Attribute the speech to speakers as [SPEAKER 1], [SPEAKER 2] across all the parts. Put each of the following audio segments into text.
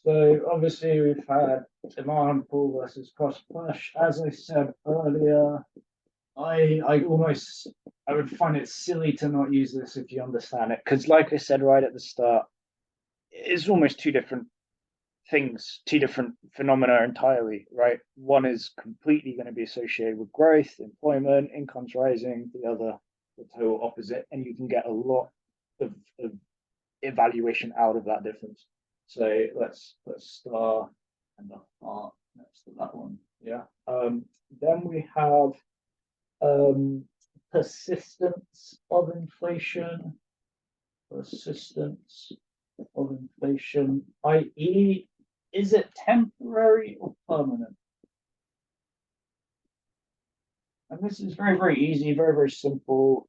[SPEAKER 1] So obviously we've had demand pull versus cost push. As I said earlier, I would find it silly to not use this if you understand it, because like I said right at the start, it's almost two different things, two different phenomena entirely, right? One is completely going to be associated with growth, employment, incomes rising, the other the total opposite, and you can get a lot of evaluation out of that difference. So let's start and the heart next to that one. Yeah. Then we have um, persistence of inflation. Persistence of inflation, i.e., is it temporary or permanent? And this is very, very easy, very, very simple.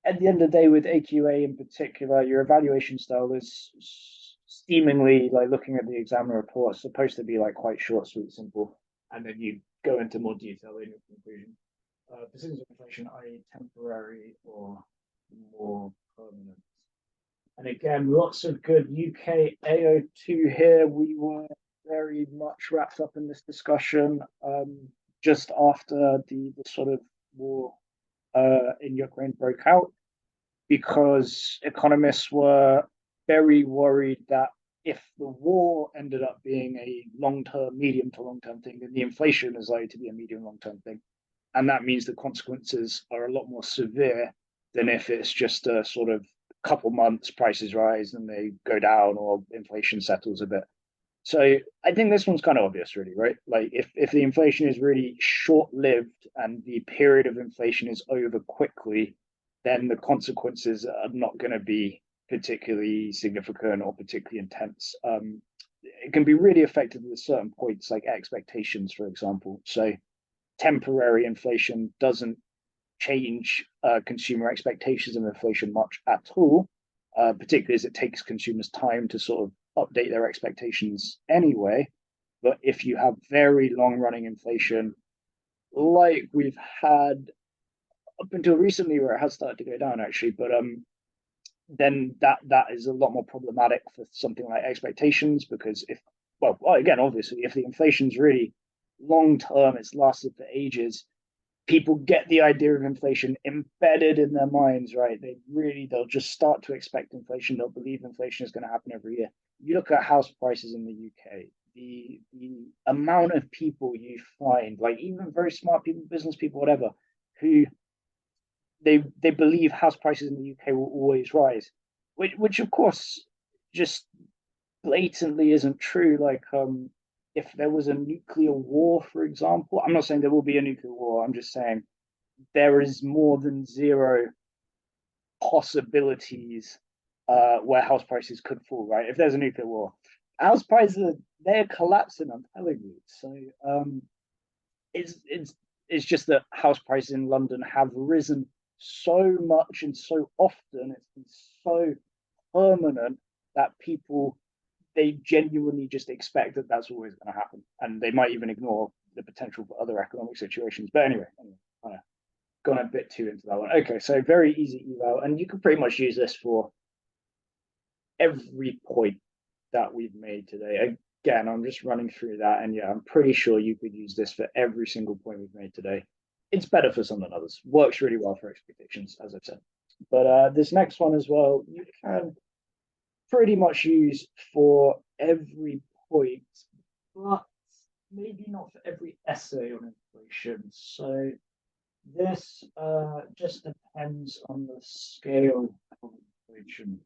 [SPEAKER 1] At the end of the day, with AQA in particular, your evaluation style is seemingly like looking at the examiner report, supposed to be like quite short, sweet, simple, and then you go into more detail in your conclusion. Persistence of inflation, i.e., temporary or more permanent. And again, lots of good UK AO2 here. We were very much wrapped up in this discussion just after the sort of war in Ukraine broke out, because economists were very worried that if the war ended up being a long-term, medium to long-term thing, then the inflation is likely to be a medium long-term thing. And that means the consequences are a lot more severe than if it's just a sort of couple months prices rise and they go down or inflation settles a bit. So I think this one's kind of obvious, really, right? Like if the inflation is really short-lived and the period of inflation is over quickly, then the consequences are not going to be particularly significant or particularly intense. It can be really effective at certain points, like expectations, for example. So temporary inflation doesn't change consumer expectations of inflation much at all, particularly as it takes consumers time to sort of update their expectations anyway. But if you have very long running inflation, like we've had up until recently, where it has started to go down actually, but then that is a lot more problematic for something like expectations, because if well again obviously if the inflation's really long term, it's lasted for ages, people get the idea of inflation embedded in their minds, right? They'll just start to expect inflation. They'll believe inflation is going to happen every year. You look at house prices in the UK, the amount of people you find, like even very smart people, business people, whatever, who they believe house prices in the UK will always rise, which of course just blatantly isn't true. Like if there was a nuclear war, for example, I'm not saying there will be a nuclear war. I'm just saying there is more than zero possibilities where house prices could fall. Right? If there's a nuclear war, house prices they're collapsing. I'm telling you. So it's just that house prices in London have risen so much and so often. It's been so permanent that people they genuinely just expect that that's always going to happen, and they might even ignore the potential for other economic situations. But anyway, kind of gone a bit too into that one. Okay, so very easy eval, and you can pretty much use this for every point that we've made today. Again, I'm just running through that, and yeah, I'm pretty sure you could use this for every single point we've made today. It's better for some than others. Works really well for expectations, as I've said. But this next one as well, you can pretty much use for every point, but maybe not for every essay on inflation. So this just depends on the scale of inflation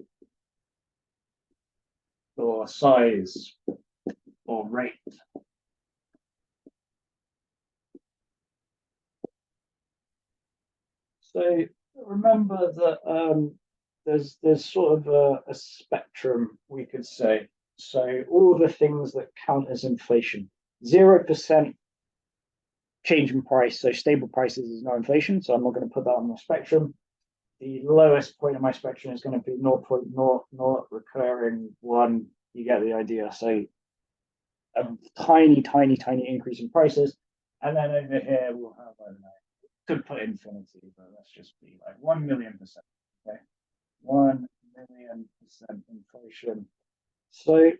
[SPEAKER 1] or size or rate. So remember that there's sort of a spectrum, we could say. So all the things that count as inflation, 0% change in price, so stable prices is no inflation. So I'm not going to put that on the spectrum. The lowest point of my spectrum is going to be 0.00 recurring one. You get the idea. So a tiny, tiny, tiny increase in prices. And then over here, we'll have, I don't know, could put infinity, but let's just be like 1,000,000%. Okay. 1,000,000% inflation. So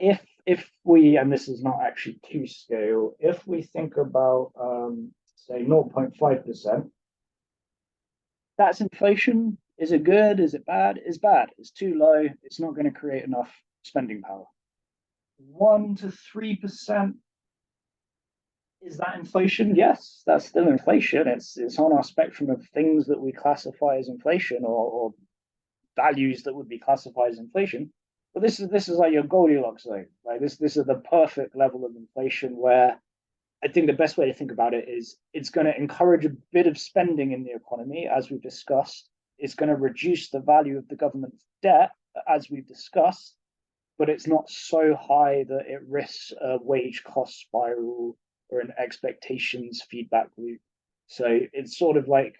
[SPEAKER 1] if we, and this is not actually to scale, if we think about say 0.5%, that's inflation. Is it good? Is it bad? It's bad. It's too low. It's not going to create enough spending power. 1 to 3%, is that inflation? Yes, that's still inflation. It's on our spectrum of things that we classify as inflation, or values that would be classified as inflation. But this is like your Goldilocks zone. Like this is the perfect level of inflation where I think the best way to think about it is it's going to encourage a bit of spending in the economy, as we've discussed. It's going to reduce the value of the government's debt, as we've discussed, but it's not so high that it risks a wage cost spiral or an expectations feedback loop. So it's sort of like,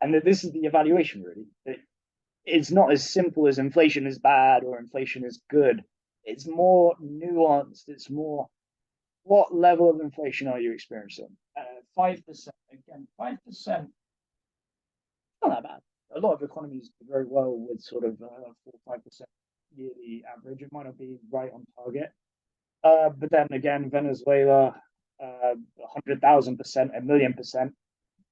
[SPEAKER 1] and this is the evaluation really. It's not as simple as inflation is bad or inflation is good. It's more nuanced. It's more, what level of inflation are you experiencing? 5%. Again, 5%, not that bad. A lot of economies do very well with sort of 4 or 5% yearly average. It might not be right on target. But then again, Venezuela, 100,000%, 1,000,000%.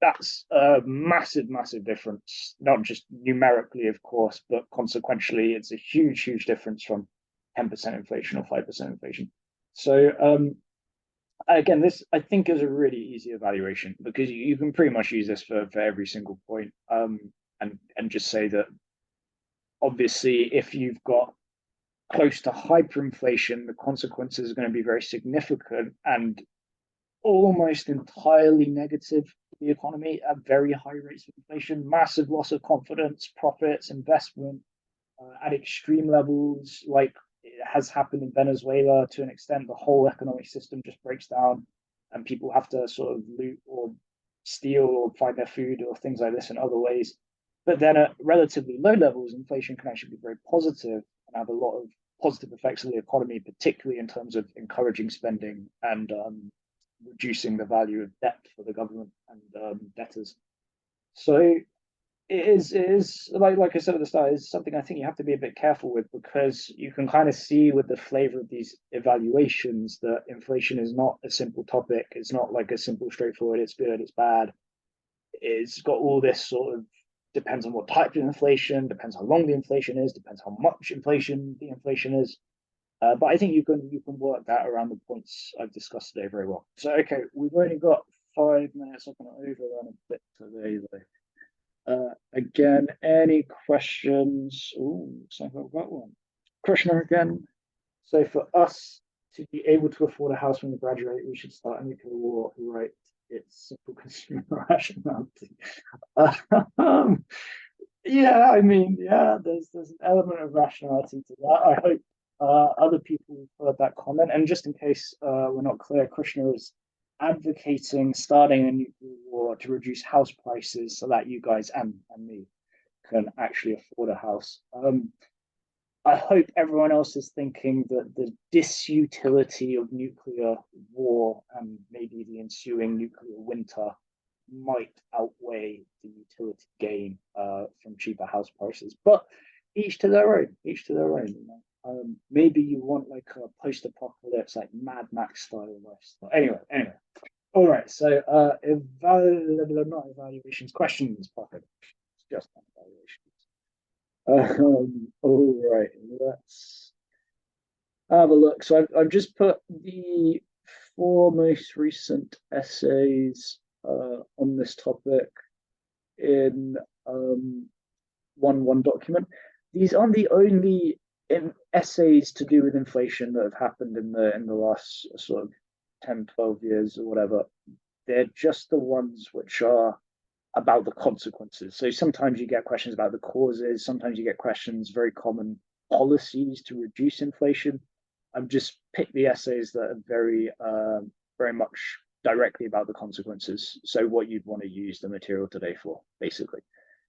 [SPEAKER 1] That's a massive, massive difference. Not just numerically, of course, but consequentially, it's a huge, huge difference from 10% inflation or 5% inflation. So again, this I think is a really easy evaluation because you can pretty much use this for every single point. And just say that obviously if you've got close to hyperinflation, the consequences are going to be very significant and almost entirely negative for the economy at very high rates of inflation, massive loss of confidence, profits, investment at extreme levels, like it has happened in Venezuela to an extent. The whole economic system just breaks down and people have to sort of loot or steal or find their food or things like this in other ways. But then at relatively low levels, inflation can actually be very positive and have a lot of positive effects on the economy, particularly in terms of encouraging spending and reducing the value of debt for the government and debtors. So it is like I said at the start, is something I think you have to be a bit careful with because you can kind of see with the flavor of these evaluations that inflation is not a simple topic. It's not like a simple, straightforward, it's good, it's bad. It's got all this sort of depends on what type of inflation, depends how long the inflation is, depends how much inflation the inflation is. But I think you can work that around the points I've discussed today very well. So okay, we've only got 5 minutes. I'm going to overrun a bit today though. Again, any questions? Oh, so I've got one. Krishna again. So for us to be able to afford a house when we graduate, we should start a nuclear war. Right? It's simple consumer rationality. Yeah, I mean, yeah, there's an element of rationality to that. I hope other people have heard that comment. And just in case we're not clear, Krishna is advocating starting a nuclear war to reduce house prices so that you guys and me can actually afford a house. I hope everyone else is thinking that the disutility of nuclear war and maybe the ensuing nuclear winter might outweigh the utility gain from cheaper house prices. But each to their own, each to their own. You know? Maybe you want like a post-apocalypse, like Mad Max style lifestyle. Anyway. All right. So, not evaluations, questions, Pocket. It's just evaluations. All right. Let's have a look. So I've just put the 4 most recent essays on this topic in one document. These aren't the only essays to do with inflation that have happened in the last sort of 10, 12 years or whatever. They're just the ones which are about the consequences. So sometimes you get questions about the causes, sometimes you get questions, very common policies to reduce inflation. I've just picked the essays that are very much directly about the consequences. So what you'd want to use the material today for, basically.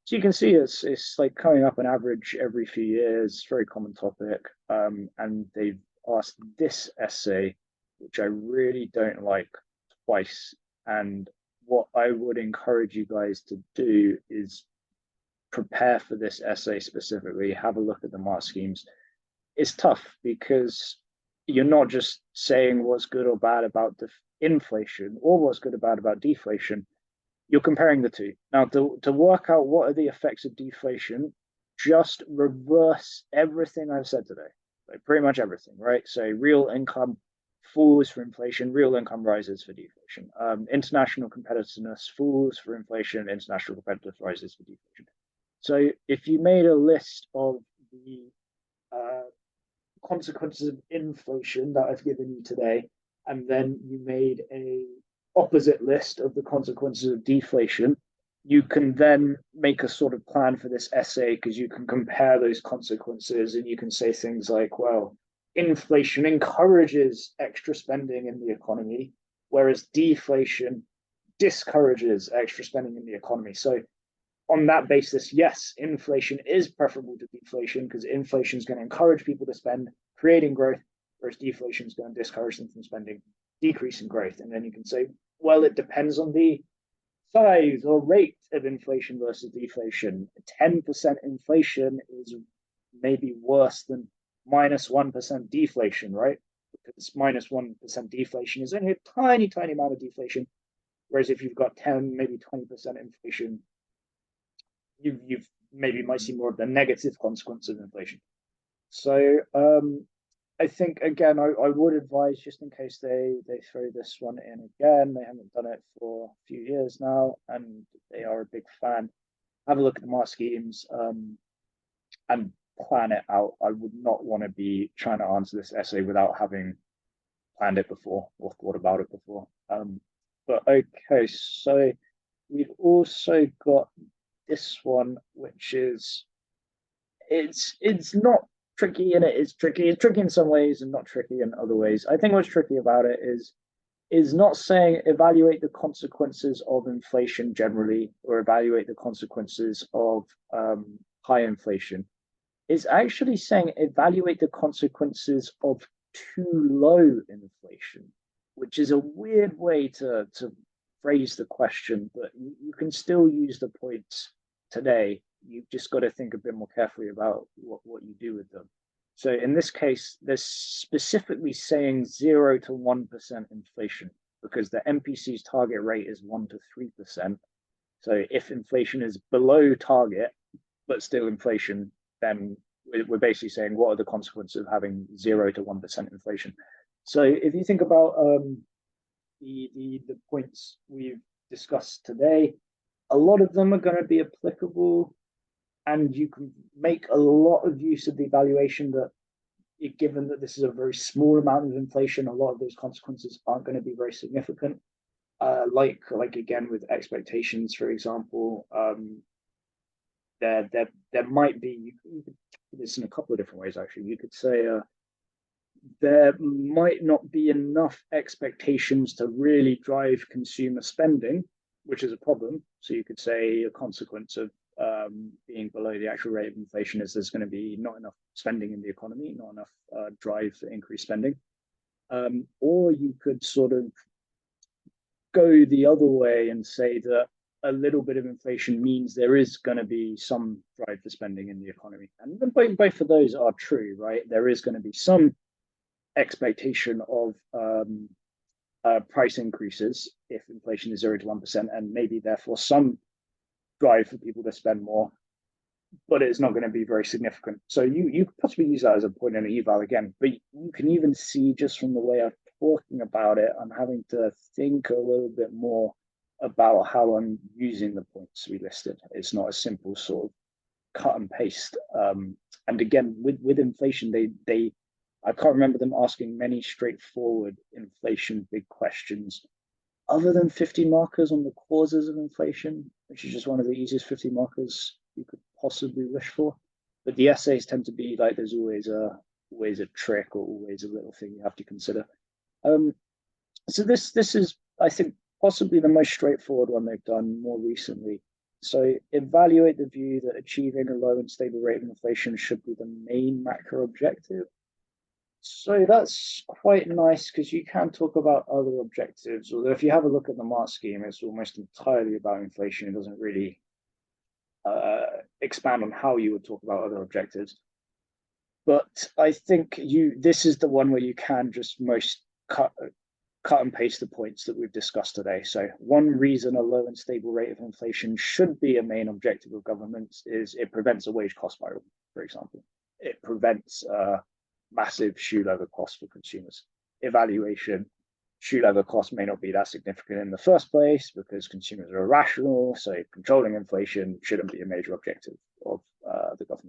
[SPEAKER 1] So you can see it's like coming up on average every few years, very common topic. And they've asked this essay, which I really don't like, twice. And what I would encourage you guys to do is prepare for this essay specifically, have a look at the mark schemes. It's tough because you're not just saying what's good or bad about the inflation or what's good or bad about deflation. You're comparing the two. Now, to work out what are the effects of deflation, just reverse everything I've said today, like pretty much everything, right? So real income falls for inflation, real income rises for deflation. International competitiveness falls for inflation, international competitiveness rises for deflation. So if you made a list of the uh, consequences of inflation that I've given you today, and then you made a opposite list of the consequences of deflation, you can then make a sort of plan for this essay because you can compare those consequences and you can say things like, well, inflation encourages extra spending in the economy, whereas deflation discourages extra spending in the economy. So on that basis, yes, inflation is preferable to deflation because inflation is going to encourage people to spend, creating growth, whereas deflation is going to discourage them from spending, decreasing growth. And then you can say, well, it depends on the size or rate of inflation versus deflation. 10% inflation is maybe worse than minus 1% deflation, right? Because minus 1% deflation is only a tiny, tiny amount of deflation. Whereas if you've got 10, maybe 20% inflation, you've maybe might see more of the negative consequence of inflation. So I think again, I would advise just in case they throw this one in again. They haven't done it for a few years now, and they are a big fan. Have a look at the mark schemes and plan it out. I would not want to be trying to answer this essay without having planned it before or thought about it before. But okay, so we've also got this one, which is it's not tricky and it is tricky. It's tricky in some ways and not tricky in other ways. I think what's tricky about it is not saying evaluate the consequences of inflation generally or evaluate the consequences of high inflation. It's actually saying evaluate the consequences of too low inflation, which is a weird way to phrase the question, but you can still use the points today. You've just got to think a bit more carefully about what you do with them. So in this case, they're specifically saying 0 to 1% inflation because the MPC's target rate is 1 to 3%. So if inflation is below target, but still inflation, then we're basically saying what are the consequences of having 0 to 1% inflation. So if you think about the points we've discussed today, a lot of them are going to be applicable, and you can make a lot of use of the evaluation that, given that this is a very small amount of inflation, a lot of those consequences aren't going to be very significant. Like again with expectations, for example, there might be, you could do this in a couple of different ways actually. You could say there might not be enough expectations to really drive consumer spending, which is a problem. So you could say a consequence of being below the actual rate of inflation is there's going to be not enough spending in the economy, not enough drive for increased spending. Or you could sort of go the other way and say that a little bit of inflation means there is going to be some drive for spending in the economy. And both of those are true, right? There is going to be some expectation of price increases if inflation is 0 to 1%, and maybe therefore some drive for people to spend more, but it's not going to be very significant. So you could possibly use that as a point in an eval again, but you can even see just from the way I'm talking about it, I'm having to think a little bit more about how I'm using the points we listed. It's not a simple sort of cut and paste. And again, with inflation, they I can't remember them asking many straightforward inflation big questions other than 50 markers on the causes of inflation, which is just one of the easiest 50 markers you could possibly wish for. But the essays tend to be like there's always a trick or always a little thing you have to consider. So this is, I think, possibly the most straightforward one they've done more recently. So evaluate the view that achieving a low and stable rate of inflation should be the main macro objective. So that's quite nice because you can talk about other objectives. Although if you have a look at the mark scheme, it's almost entirely about inflation. It doesn't really expand on how you would talk about other objectives. But I think this is the one where you can just most cut and paste the points that we've discussed today. So one reason a low and stable rate of inflation should be a main objective of governments is it prevents a wage cost spiral, for example. It prevents massive shoe leather costs for consumers. Evaluation, shoe leather costs may not be that significant in the first place because consumers are irrational. So controlling inflation shouldn't be a major objective of the government.